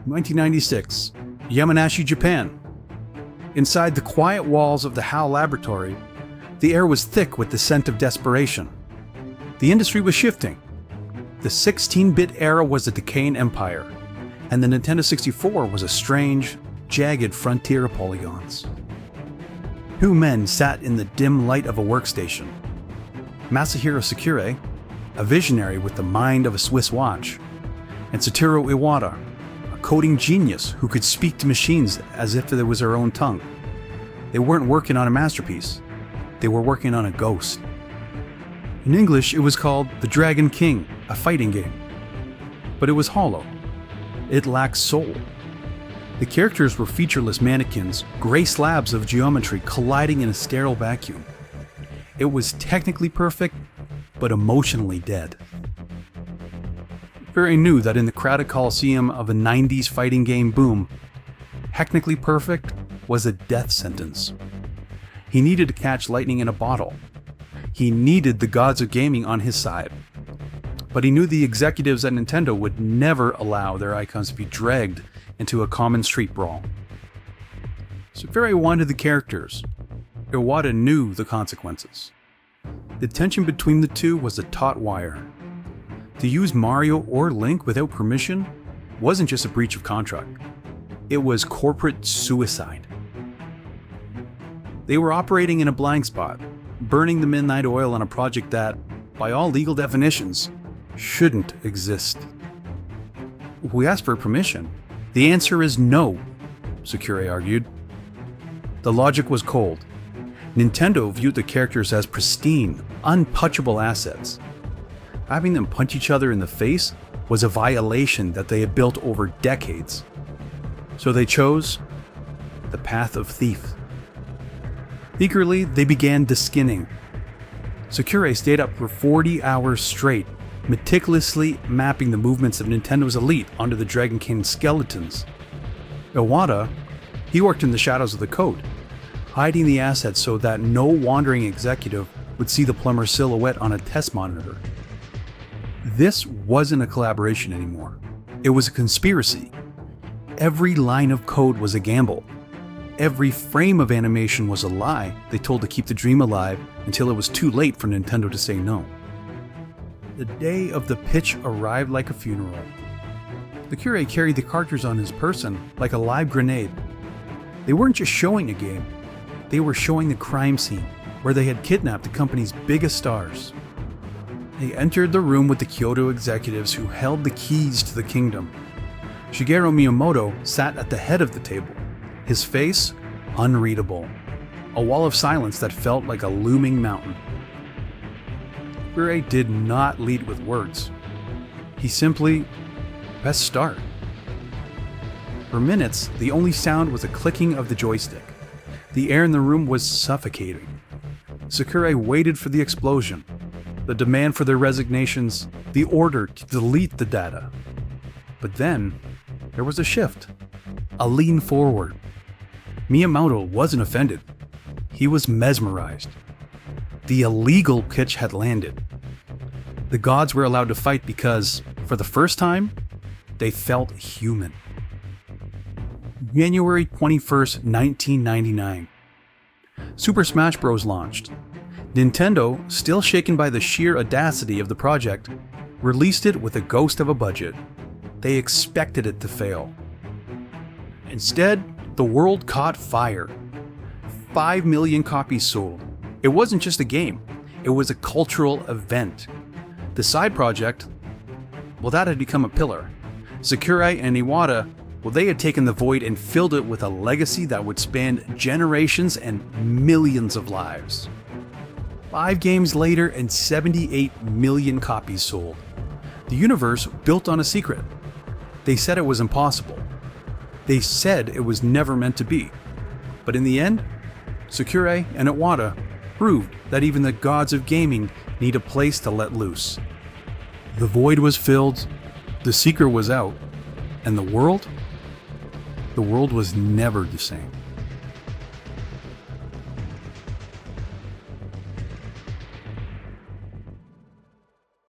1996, Yamanashi, Japan. Inside the quiet walls of the HAL Laboratory, the air was thick with the scent of desperation. The industry was shifting. The 16-bit era was a decaying empire, and the Nintendo 64 was a strange, jagged frontier of polygons. Two men sat in the dim light of a workstation. Masahiro Sakurai, a visionary with the mind of a Swiss watch, and Satoru Iwata, a coding genius who could speak to machines as if it was their own tongue. They weren't working on a masterpiece. They were working on a ghost. In English, it was called The Dragon King, a fighting game. But it was hollow. It lacked soul. The characters were featureless mannequins, gray slabs of geometry colliding in a sterile vacuum. It was technically perfect, but emotionally dead. Very knew that in the crowded coliseum of a 90s fighting game boom, technically perfect was a death sentence. He needed to catch lightning in a bottle. He needed the gods of gaming on his side. But he knew the executives at Nintendo would never allow their icons to be dragged into a common street brawl. Sakurai wanted the characters. Iwata knew the consequences. The tension between the two was a taut wire. To use Mario or Link without permission wasn't just a breach of contract. It was corporate suicide. They were operating in a blind spot, burning the midnight oil on a project that, by all legal definitions, shouldn't exist. We asked for permission. The answer is no, Sakurai argued. The logic was cold. Nintendo viewed the characters as pristine, untouchable assets. Having them punch each other in the face was a violation that they had built over decades. So they chose the path of thief. Eagerly, they began deskinning. Sakurai stayed up for 40 hours straight, meticulously mapping the movements of Nintendo's elite onto the Dragon King skeletons. Iwata, he worked in the shadows of the code, hiding the assets so that no wandering executive would see the plumber's silhouette on a test monitor. This wasn't a collaboration anymore. It was a conspiracy. Every line of code was a gamble. Every frame of animation was a lie they told to keep the dream alive until it was too late for Nintendo to say no. The day of the pitch arrived like a funeral. Sakurai carried the cartridge on his person like a live grenade. They weren't just showing a game, they were showing the crime scene where they had kidnapped the company's biggest stars. They entered the room with the Kyoto executives who held the keys to the kingdom. Shigeru Miyamoto sat at the head of the table, his face unreadable, a wall of silence that felt like a looming mountain. Sakurai did not lead with words. He simply pressed start. For minutes, the only sound was a clicking of the joystick. The air in the room was suffocating. Sakurai waited for the explosion, the demand for their resignations, the order to delete the data. But then, there was a shift, a lean forward. Miyamoto wasn't offended. He was mesmerized. The illegal pitch had landed. The gods were allowed to fight because, for the first time, they felt human. January 21st, 1999. Super Smash Bros. Launched. Nintendo, still shaken by the sheer audacity of the project, released it with a ghost of a budget. They expected it to fail. Instead, the world caught fire. 5 million copies sold. It wasn't just a game, it was a cultural event. The side project, well, that had become a pillar. Sakurai and Iwata, well, they had taken the void and filled it with a legacy that would span generations and millions of lives. 5 games later and 78 million copies sold. The universe built on a secret. They said it was impossible. They said it was never meant to be. But in the end, Sakurai and Iwata proved that even the gods of gaming need a place to let loose. The void was filled, the secret was out, and the world was never the same.